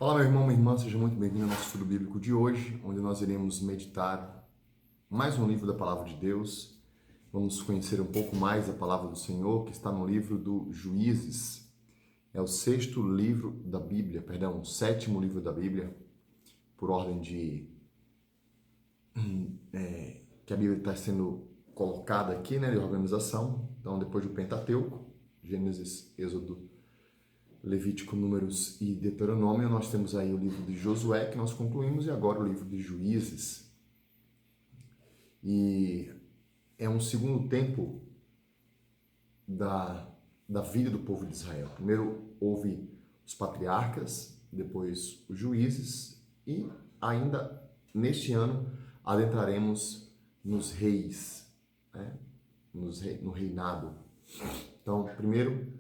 Olá, meu irmão, minha irmã, seja muito bem-vindo ao nosso estudo bíblico de hoje, onde nós iremos meditar mais um livro da Palavra de Deus. Vamos conhecer um pouco mais da Palavra do Senhor, que está no livro do Juízes. É o sexto livro da Bíblia, perdão, o sétimo livro da Bíblia, por ordem de que a Bíblia está sendo colocada aqui, né, de organização. Então, depois do Pentateuco, Gênesis, Êxodo, Levítico, Números e Deuteronômio, nós temos aí o livro de Josué, que nós concluímos, e agora o livro de Juízes. E é um segundo tempo da vida do povo de Israel. Primeiro houve os patriarcas, depois os juízes, e ainda neste ano adentraremos nos reis, né? No reinado. Então, primeiro,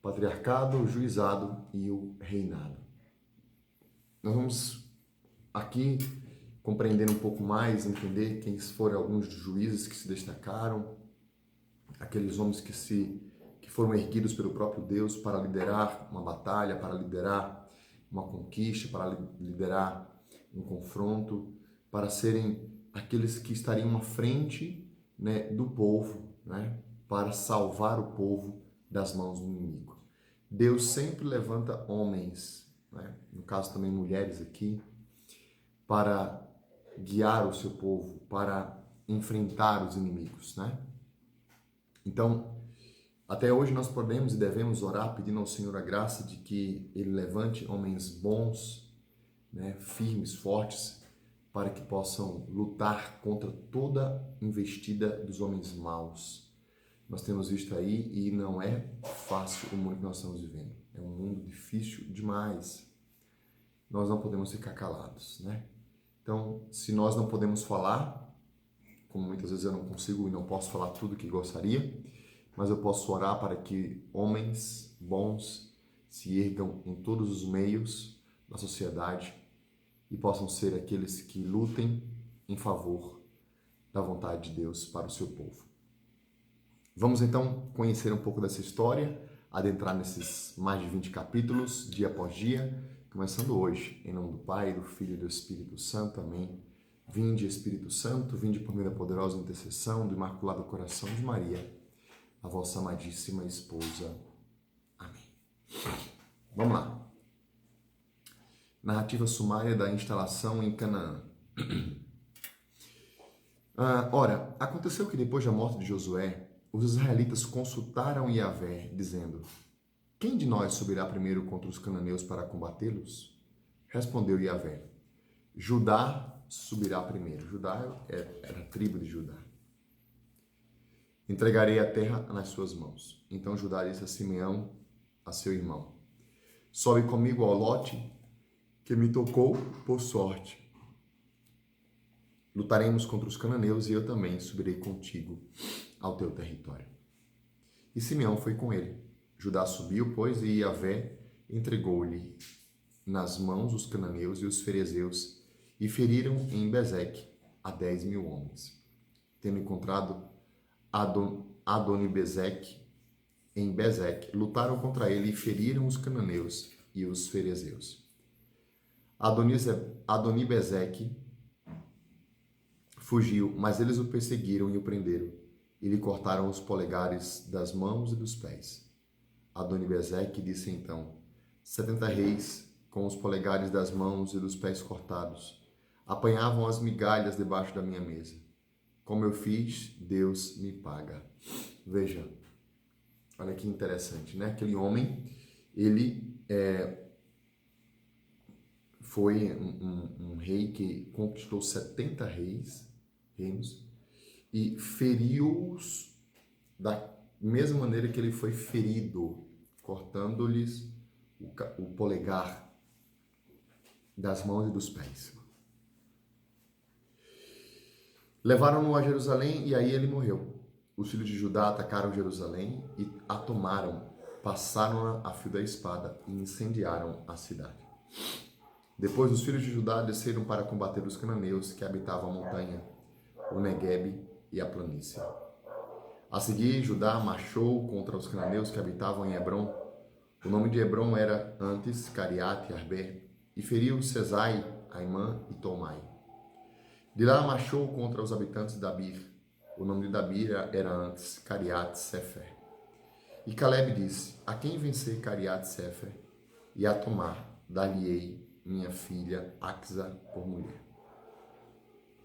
patriarcado, o juizado e o reinado. Nós vamos aqui compreender um pouco mais, entender quem foram alguns dos juízes que se destacaram, aqueles homens que foram erguidos pelo próprio Deus para liderar uma batalha, para liderar uma conquista, para liderar um confronto, para serem aqueles que estariam à frente, né, do povo, né, para salvar o povo das mãos do inimigo. Deus sempre levanta homens, né, no caso também mulheres aqui, para guiar o seu povo, para enfrentar os inimigos, né? Então, até hoje nós podemos e devemos orar pedindo ao Senhor a graça de que Ele levante homens bons, né, firmes, fortes, para que possam lutar contra toda investida dos homens maus. Nós temos visto aí e não é fácil o mundo que nós estamos vivendo. É um mundo difícil demais. Nós não podemos ficar calados, né? Então, se nós não podemos falar, como muitas vezes eu não consigo e não posso falar tudo o que gostaria, mas eu posso orar para que homens bons se ergam em todos os meios da sociedade e possam ser aqueles que lutem em favor da vontade de Deus para o seu povo. Vamos então conhecer um pouco dessa história, adentrar nesses mais de 20 capítulos, dia após dia, começando hoje, em nome do Pai, do Filho e do Espírito Santo. Amém. Vinde, Espírito Santo, vinde por meio da poderosa intercessão do Imaculado Coração de Maria, a vossa amadíssima esposa. Amém. Vamos lá. Narrativa sumária da instalação em Canaã. Ora, aconteceu que depois da morte de Josué, os israelitas consultaram Yahvé, dizendo: quem de nós subirá primeiro contra os cananeus para combatê-los? Respondeu Yahvé: Judá subirá primeiro. Judá era a tribo de Judá. Entregarei a terra nas suas mãos. Então Judá disse a Simeão, a seu irmão: sobe comigo ao lote que me tocou por sorte. Lutaremos contra os cananeus e eu também subirei contigo ao teu território. E Simeão foi com ele. Judá subiu, pois, e Yahvé entregou-lhe nas mãos os cananeus e os ferezeus, e feriram em Bezeque a 10.000 homens. Tendo encontrado Adonibezeque em Bezeque, lutaram contra ele e feriram os cananeus e os ferezeus. Adonibezeque fugiu, mas eles o perseguiram e o prenderam, e lhe cortaram os polegares das mãos e dos pés. Adonibezeque disse então: 70 reis, com os polegares das mãos e dos pés cortados, apanhavam as migalhas debaixo da minha mesa. Como eu fiz, Deus me paga. Veja, olha que interessante, né? Aquele homem, ele foi um rei que conquistou 70 reinos e feriu-os da mesma maneira que ele foi ferido, cortando-lhes o polegar das mãos e dos pés. Levaram-no a Jerusalém e aí ele morreu. Os filhos de Judá atacaram Jerusalém e a tomaram, passaram-na a fio da espada e incendiaram a cidade. Depois os filhos de Judá desceram para combater os cananeus que habitavam a montanha, o Neguebe e a planície. A seguir, Judá marchou contra os cananeus que habitavam em Hebrom. O nome de Hebrom era antes Cariate Arber, e feriu Cesai, Aimã e Tomai. De lá marchou contra os habitantes de Dabir. O nome de Dabir era antes Cariat Sefer. E Caleb disse: a quem vencer Cariat Sefer e a tomar, dar-lhe-ei minha filha Axa por mulher.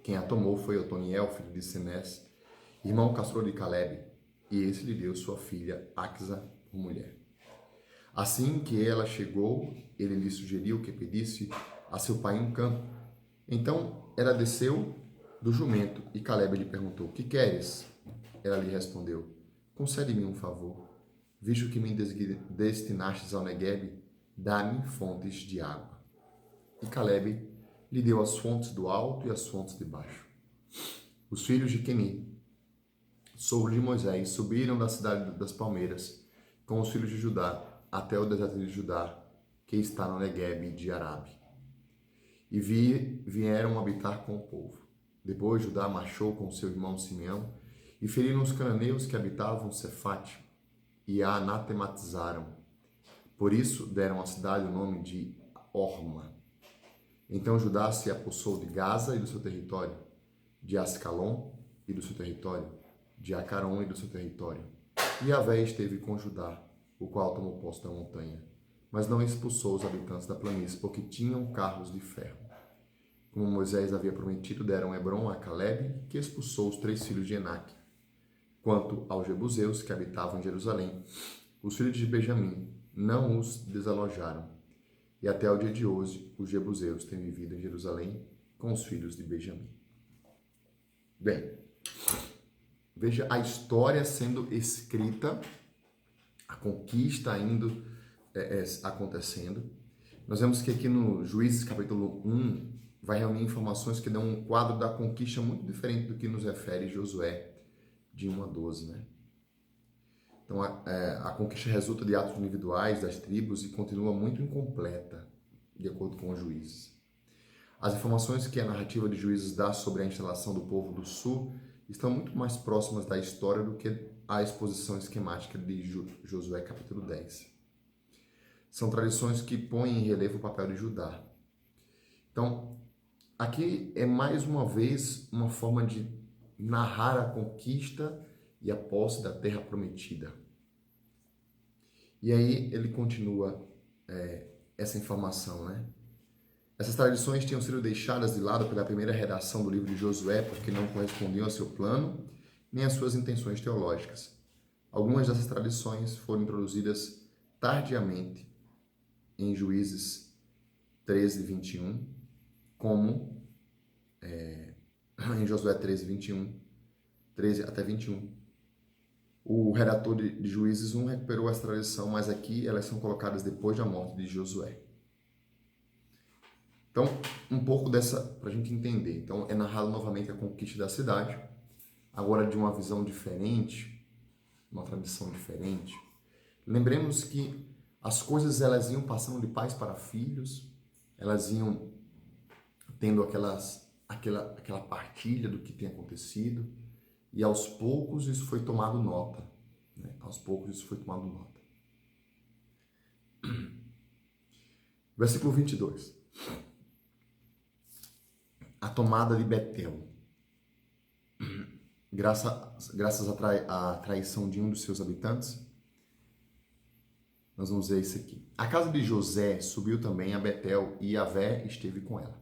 Quem a tomou foi Otoniel, filho de Senés, irmão caçador de Caleb, e esse lhe deu sua filha Axa por mulher. Assim que ela chegou, ele lhe sugeriu que pedisse a seu pai um campo. Então ela desceu do jumento e Caleb lhe perguntou: que queres? Ela lhe respondeu: concede-me um favor. Visto que me destinastes ao Negueb, dá-me fontes de água. E Caleb lhe deu as fontes do alto e as fontes de baixo. Os filhos de Queni, sogro de Moisés, subiram da cidade das palmeiras com os filhos de Judá até o deserto de Judá, que está no Negueb de Arabe. E vieram habitar com o povo. Depois Judá marchou com seu irmão Simeão e feriram os cananeus que habitavam Cefate e a anatematizaram. Por isso deram à cidade o nome de Horma. Então Judá se apossou de Gaza e do seu território, de Ascalon e do seu território, de Acaron e do seu território. E Javé esteve com Judá, o qual tomou posse da montanha, mas não expulsou os habitantes da planície, porque tinham carros de ferro. Como Moisés havia prometido, deram Hebron a Caleb, que expulsou os 3 filhos de Enaque. Quanto aos jebuseus que habitavam em Jerusalém, os filhos de Benjamim não os desalojaram. E até o dia de hoje, os jebuseus têm vivido em Jerusalém com os filhos de Benjamim. Bem, veja a história sendo escrita, a conquista indo acontecendo. Nós vemos que aqui no Juízes capítulo 1 vai reunir informações que dão um quadro da conquista muito diferente do que nos refere Josué de 1 a 12, né? Então, a conquista resulta de atos individuais das tribos e continua muito incompleta, de acordo com os Juízes. As informações que a narrativa de Juízes dá sobre a instalação do povo do sul estão muito mais próximas da história do que a exposição esquemática de Josué capítulo 10. São tradições que põem em relevo o papel de Judá. Então, aqui é mais uma vez uma forma de narrar a conquista e a posse da terra prometida. E aí ele continua essa informação, né? Essas tradições tinham sido deixadas de lado pela primeira redação do livro de Josué porque não correspondiam ao seu plano nem às suas intenções teológicas. Algumas dessas tradições foram introduzidas tardiamente em Juízes 13, 21, como em Josué 13, 21, 13 até 21. O redator de Juízes 1 recuperou essa tradição, mas aqui elas são colocadas depois da morte de Josué. Então, um pouco dessa, para a gente entender. Então, é narrado novamente a conquista da cidade, agora de uma visão diferente, uma tradição diferente. Lembremos que as coisas elas iam passando de pais para filhos, elas iam tendo aquela partilha do que tem acontecido, e aos poucos isso foi tomado nota. Né? Aos poucos isso foi tomado nota. Versículo 22. A tomada de Betel. Graças à traição de um dos seus habitantes, nós vamos ver isso aqui. A casa de José subiu também a Betel e Javé esteve com ela.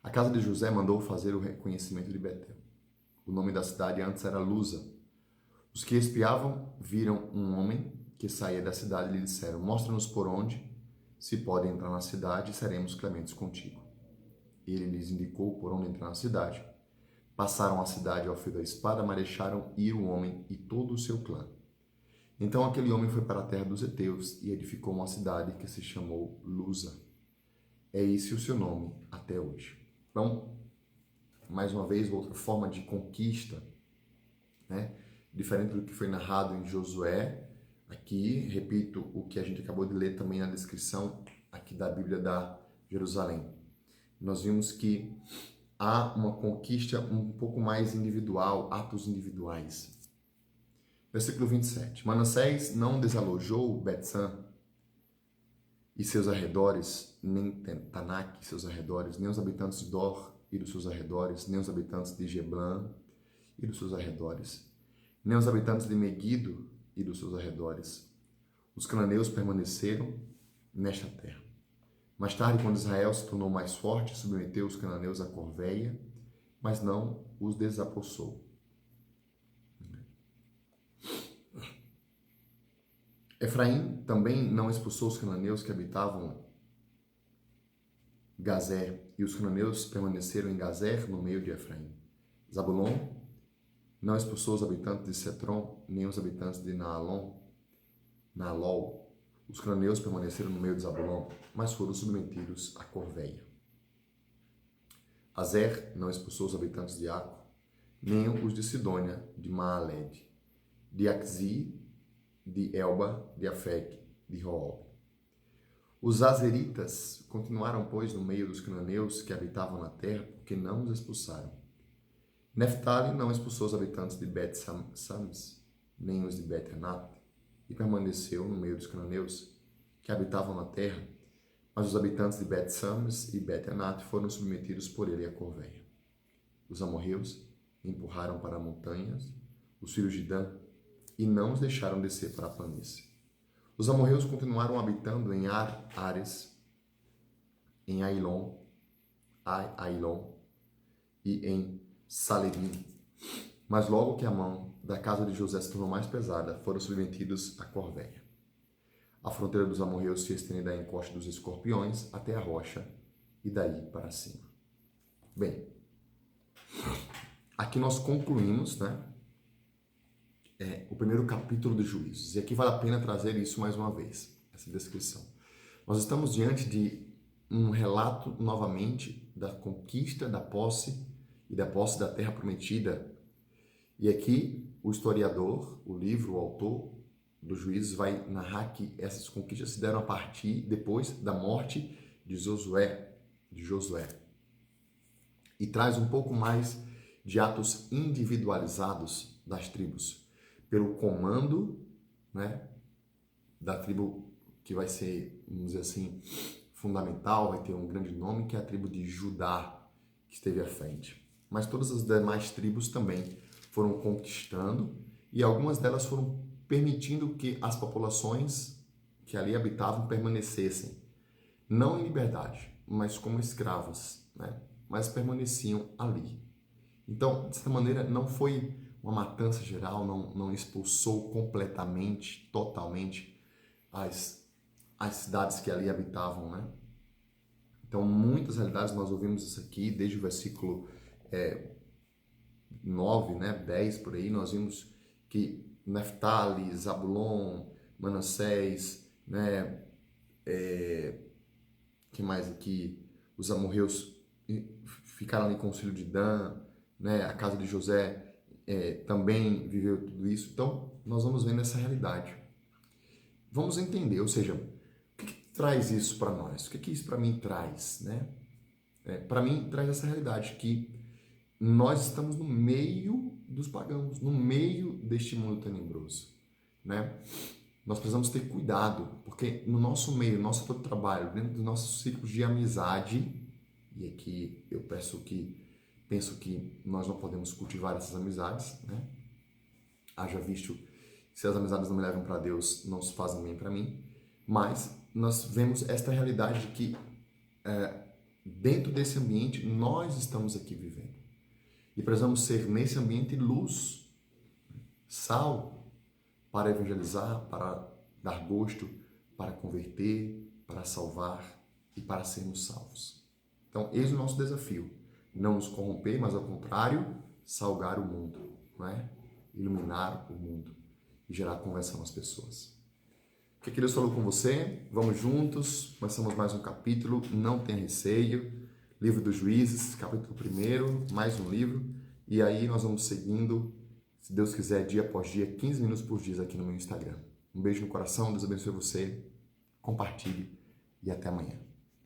A casa de José mandou fazer o reconhecimento de Betel. O nome da cidade antes era Luza. Os que espiavam viram um homem que saía da cidade e lhe disseram: mostra-nos por onde se pode entrar na cidade e seremos clementes contigo. Ele lhes indicou por onde entrar na cidade. Passaram a cidade ao fio da espada, mas deixaram ir o homem e todo o seu clã. Então aquele homem foi para a terra dos heteus e edificou uma cidade que se chamou Luza. É esse o seu nome até hoje. Então, mais uma vez, outra forma de conquista, né? Diferente do que foi narrado em Josué. Aqui, repito, o que a gente acabou de ler também na descrição aqui da Bíblia da Jerusalém. Nós vimos que há uma conquista um pouco mais individual, atos individuais. Versículo 27. Manassés não desalojou Bet-san, e seus arredores, nem Tanak e seus arredores, nem os habitantes de Dor e dos seus arredores, nem os habitantes de Jeblã e dos seus arredores, nem os habitantes de Megido e dos seus arredores. Os cananeus permaneceram nesta terra. Mais tarde, quando Israel se tornou mais forte, submeteu os cananeus à corveia, mas não os desapossou. Efraim também não expulsou os cananeus que habitavam Gazer, e os cananeus permaneceram em Gazer, no meio de Efraim. Zabulon não expulsou os habitantes de Setron, nem os habitantes de Naalol. Os cananeus permaneceram no meio de Zabulon, mas foram submetidos à corveia. Azer não expulsou os habitantes de Aco, nem os de Sidônia, de Maaled, de Axi, de Elba, de Afec, de Roob. Os azeritas continuaram, pois, no meio dos cananeus que habitavam na terra, porque não os expulsaram. Neftali não expulsou os habitantes de Bet-Sams, nem os de Bet-Anat, e permaneceu no meio dos cananeus que habitavam na terra, mas os habitantes de Bet-Sams e Bet-Anat foram submetidos por ele à corveia. Os amorreus empurraram para montanhas os filhos de Dan e não os deixaram descer para a planície. Os amorreus continuaram habitando em Ares, em Ailon e em Salegim. Mas logo que a mão da casa de José se tornou mais pesada, foram submetidos à corveia. A fronteira dos amorreus se estende da encosta dos escorpiões até a rocha e daí para cima. Bem, aqui nós concluímos, o primeiro capítulo de Juízes. E aqui vale a pena trazer isso mais uma vez, essa descrição. Nós estamos diante de um relato, novamente, da conquista, da posse e da posse da terra prometida. E aqui o historiador, o livro, o autor dos Juízes vai narrar que essas conquistas se deram a partir depois da morte de Josué. E traz um pouco mais de atos individualizados das tribos, pelo comando, da tribo que vai ser, vamos dizer assim, fundamental, vai ter um grande nome, que é a tribo de Judá, que esteve à frente. Mas todas as demais tribos também foram conquistando e algumas delas foram permitindo que as populações que ali habitavam permanecessem, não em liberdade, mas como escravas, mas permaneciam ali. Então, de certa maneira, não foi uma matança geral, não expulsou completamente, totalmente as cidades que ali habitavam, Então, muitas realidades nós ouvimos isso aqui, desde o versículo 9, 10, por aí, nós vimos que Neftali, Zabulon, Manassés, que mais aqui? Os amorreus ficaram ali com o filho de Dan, a casa de José também viveu tudo isso. Então, nós vamos vendo essa realidade. Vamos entender, ou seja, o que traz isso para nós? O que isso para mim traz, para mim, traz essa realidade que nós estamos no meio dos pagãos, no meio deste mundo tenebroso, Nós precisamos ter cuidado, porque no nosso meio, no nosso todo trabalho, dentro dos nossos ciclos de amizade, e aqui eu penso que nós não podemos cultivar essas amizades, Haja visto se as amizades não me levam para Deus, não se fazem bem para mim, mas nós vemos esta realidade de que dentro desse ambiente nós estamos aqui vivendo. E precisamos ser nesse ambiente luz, sal, para evangelizar, para dar gosto, para converter, para salvar e para sermos salvos. Então, eis o nosso desafio. Não nos corromper, mas ao contrário, salgar o mundo, iluminar o mundo e gerar conversão às pessoas. O que Deus falou com você? Vamos juntos, começamos mais um capítulo, não tenha receio. Livro dos Juízes, capítulo 1, mais um livro. E aí nós vamos seguindo, se Deus quiser, dia após dia, 15 minutos por dia aqui no meu Instagram. Um beijo no coração, Deus abençoe você, compartilhe e até amanhã.